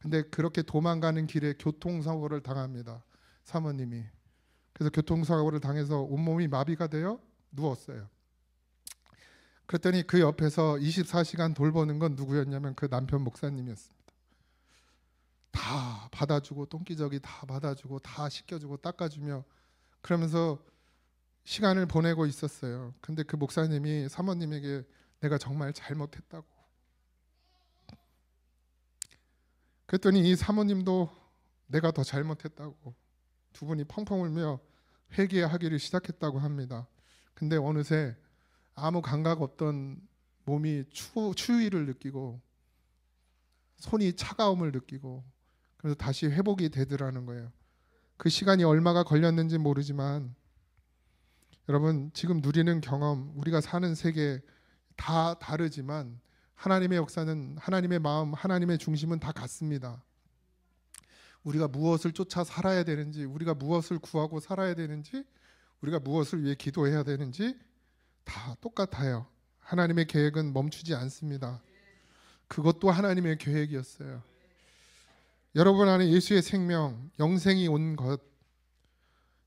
Speaker 3: 근데 그렇게 도망가는 길에 교통사고를 당합니다. 사모님이. 그래서 교통사고를 당해서 온몸이 마비가 되어 누웠어요. 그랬더니 그 옆에서 24시간 돌보는 건 누구였냐면 그 남편 목사님이었습니다. 다 받아주고 똥기저귀 다 받아주고 다 씻겨주고 닦아주며 그러면서 시간을 보내고 있었어요. 근데 그 목사님이 사모님에게 내가 정말 잘못했다고. 그랬더니 이 사모님도 내가 더 잘못했다고 두 분이 펑펑 울며 회개하기를 시작했다고 합니다. 근데 어느새 아무 감각 없던 몸이 추위를 느끼고 손이 차가움을 느끼고 그래서 다시 회복이 되더라는 거예요. 그 시간이 얼마가 걸렸는지 모르지만 여러분 지금 누리는 경험, 우리가 사는 세계 다 다르지만 하나님의 역사는, 하나님의 마음, 하나님의 중심은 다 같습니다. 우리가 무엇을 쫓아 살아야 되는지, 우리가 무엇을 구하고 살아야 되는지, 우리가 무엇을 위해 기도해야 되는지 다 똑같아요. 하나님의 계획은 멈추지 않습니다. 그것도 하나님의 계획이었어요. 여러분 안에 예수의 생명, 영생이 온 것,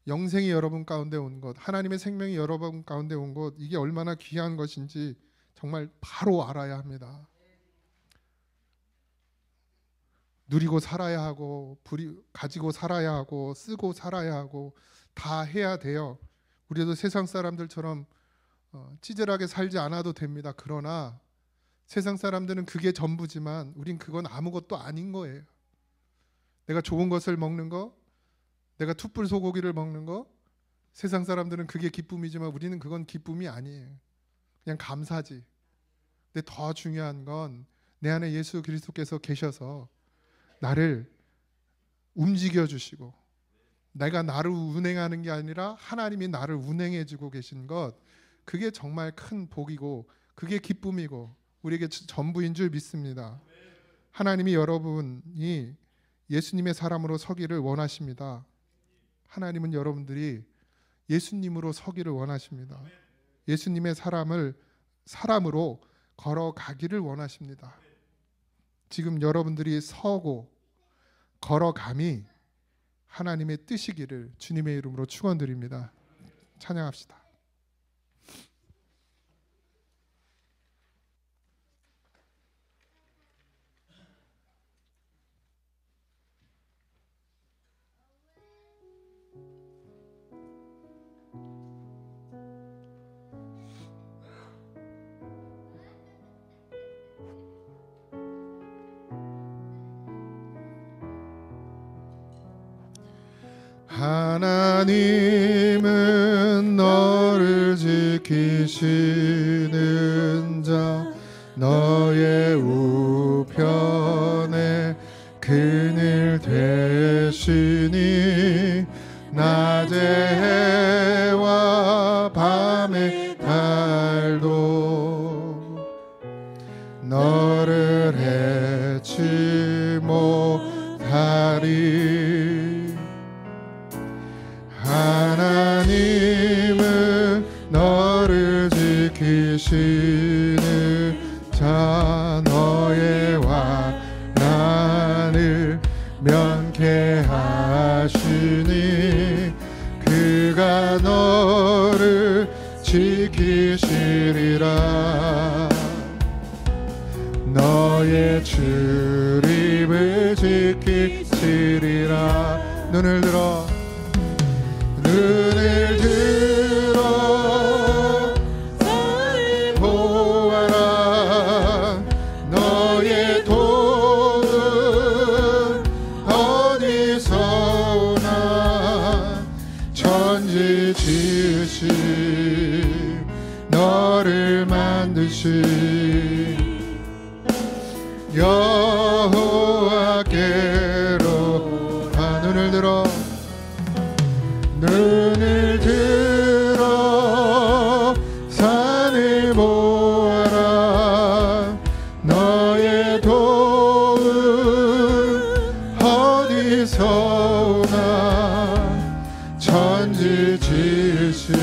Speaker 3: 영생이 여러분 가운데 온 것, 하나님의 생명이 여러분 가운데 온 것, 이게 얼마나 귀한 것인지 정말 바로 알아야 합니다. 누리고 살아야 하고 가지고 살아야 하고 쓰고 살아야 하고 다 해야 돼요. 우리도 세상 사람들처럼 찌질하게 살지 않아도 됩니다. 그러나 세상 사람들은 그게 전부지만 우린 그건 아무것도 아닌 거예요. 내가 좋은 것을 먹는 거, 내가 툭불 소고기를 먹는 거, 세상 사람들은 그게 기쁨이지만 우리는 그건 기쁨이 아니에요. 그냥 감사지. 근데 더 중요한 건 내 안에 예수 그리스도께서 계셔서 나를 움직여 주시고, 내가 나를 운행하는 게 아니라 하나님이 나를 운행해 주고 계신 것, 그게 정말 큰 복이고 그게 기쁨이고 우리에게 전부인 줄 믿습니다. 하나님이 여러분이 예수님의 사람으로 서기를 원하십니다. 하나님은 여러분들이 예수님으로 서기를 원하십니다. 예수님의 사람으로 걸어가기를 원하십니다. 지금 여러분들이 서고 걸어감이 하나님의 뜻이기를 주님의 이름으로 축원드립니다. 찬양합시다. 하나님은 너를 지키시는 자, 너의 우편에 그늘 되시니 낮의 해와 밤의 달 가리. 하나님은 너를 지키시는 자, 너의 환난을 면케하시니 그가 너를 지키시리라. 너의 출입을 지키시리라. 눈을 들어 보아라. 너의 도움은 어디서 오나. 천지 지으신 너를 만드신 여호와께로. 눈을 들어 산을 보아라. 너의 도움은 어디서 오나. 천지 지으신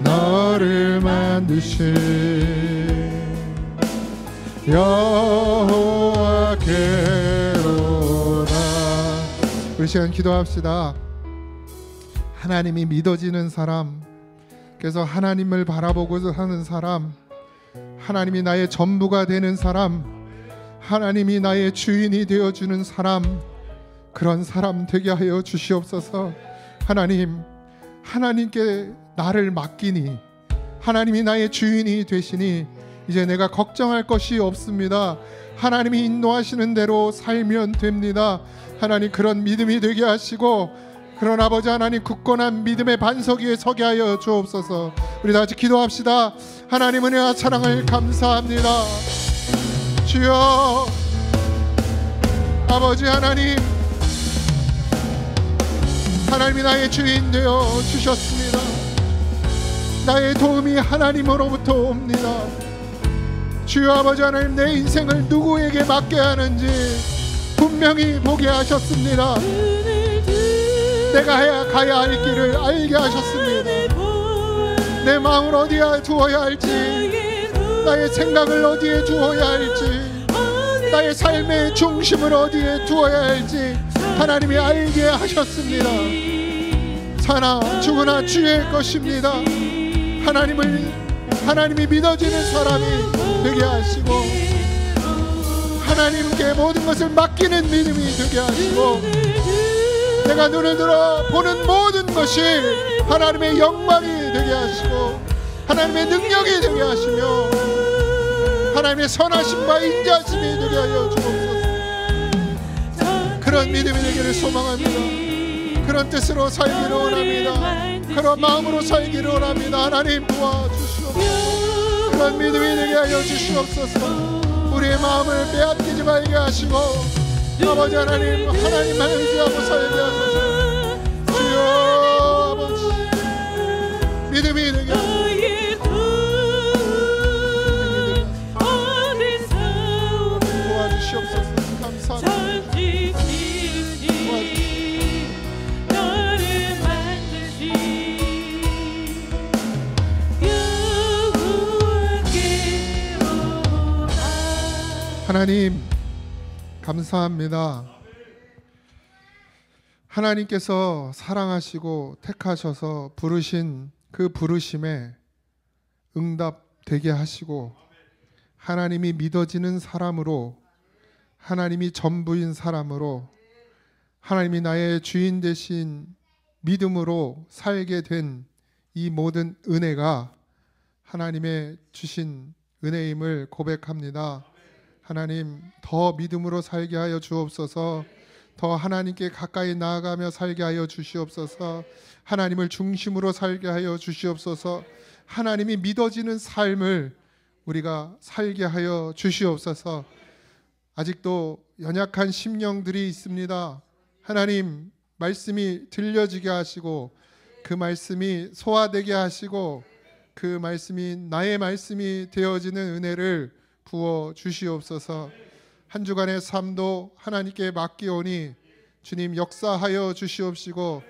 Speaker 3: 너를 만드신 여호와께로다. 우리 시간 기도합시다. 하나님이 믿어지는 사람, 그래서 하나님을 바라보고 사는 사람, 하나님이 나의 전부가 되는 사람, 하나님이 나의 주인이 되어주는 사람, 그런 사람 되게 하여 주시옵소서. 하나님, 하나님께 나를 맡기니 하나님이 나의 주인이 되시니 이제 내가 걱정할 것이 없습니다. 하나님이 인도하시는 대로 살면 됩니다. 하나님, 그런 믿음이 되게 하시고, 그런 아버지 하나님, 굳건한 믿음의 반석 위에 서게 하여 주옵소서. 우리 다 같이 기도합시다. 하나님 은혜와 사랑을 감사합니다. 주여, 아버지 하나님, 하나님이 나의 주인 되어 주셨습니다. 나의 도움이 하나님으로부터 옵니다. 주여 아버지 하나님, 내 인생을 누구에게 맡게 하는지 분명히 보게 하셨습니다. 내가 가야 할 길을 알게 하셨습니다. 내 마음을 어디에 두어야 할지, 나의 생각을 어디에 두어야 할지, 나의 삶의 중심을 어디에 두어야 할지 하나님이 알게 하셨습니다. 사나 죽으나 주의 것입니다. 하나님이 믿어지는 사람이 되게 하시고, 하나님께 모든 것을 맡기는 믿음이 되게 하시고, 내가 눈을 들어 보는 모든 것이 하나님의 영광이 되게 하시고, 하나님의 능력이 되게 하시며, 하나님의 선하심과 인자심이 되게 하여 주옵소서. 그런 믿음이 되기를 소망합니다. 그런 뜻으로 살기를 원합니다. 그런 마음으로 살기를 원합니다. 하나님 도와주시옵소서. 그런 믿음이 되게 하여 주시옵소서. 우리의 마음을 빼앗기지 말게 하시고, 아버지 하나님, 하나님만 의지하고 살게 하소서. 주여 아버지, 믿음이 되게 하소서. 도와주시옵소서. 감사합니다. 하나님 감사합니다. 하나님께서 사랑하시고 택하셔서 부르신 그 부르심에 응답되게 하시고, 하나님이 믿어지는 사람으로, 하나님이 전부인 사람으로, 하나님이 나의 주인 되신 믿음으로 살게 된 이 모든 은혜가 하나님의 주신 은혜임을 고백합니다. 하나님, 더 믿음으로 살게 하여 주옵소서. 더 하나님께 가까이 나아가며 살게 하여 주시옵소서. 하나님을 중심으로 살게 하여 주시옵소서. 하나님이 믿어지는 삶을 우리가 살게 하여 주시옵소서. 아직도 연약한 심령들이 있습니다. 하나님, 말씀이 들려지게 하시고, 그 말씀이 소화되게 하시고, 그 말씀이 나의 말씀이 되어지는 은혜를 부어 주시옵소서. 한 주간의 삶도 하나님께 맡기오니 주님 역사하여 주시옵시고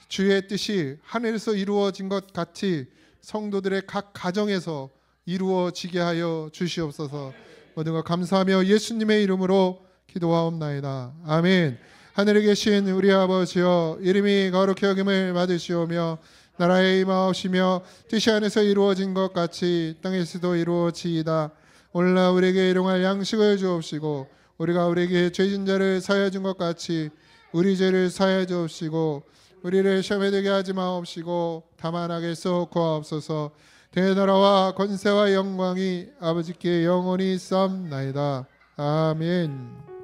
Speaker 3: 주의 뜻이 하늘에서 이루어진 것 같이 성도들의 각 가정에서 이루어지게 하여 주시옵소서. 모든 것 감사하며 예수님의 이름으로 기도하옵나이다. 아멘. 하늘에 계신 우리 아버지여, 이름이 거룩히 여김을 받으시오며 나라의 임하옵시며 뜻이 하늘에서 이루어진 것 같이 땅에서도 이루어지이다. 오늘날 우리에게 일용할 양식을 주옵시고 우리가 우리에게 죄진 자를 사하여 준 것 같이 우리 죄를 사하여 주옵시고 우리를 시험에 들게 하지 마옵시고 다만 악에서 구하옵소서. 대나라와 권세와 영광이 아버지께 영원히 쌓옵나이다. 아멘.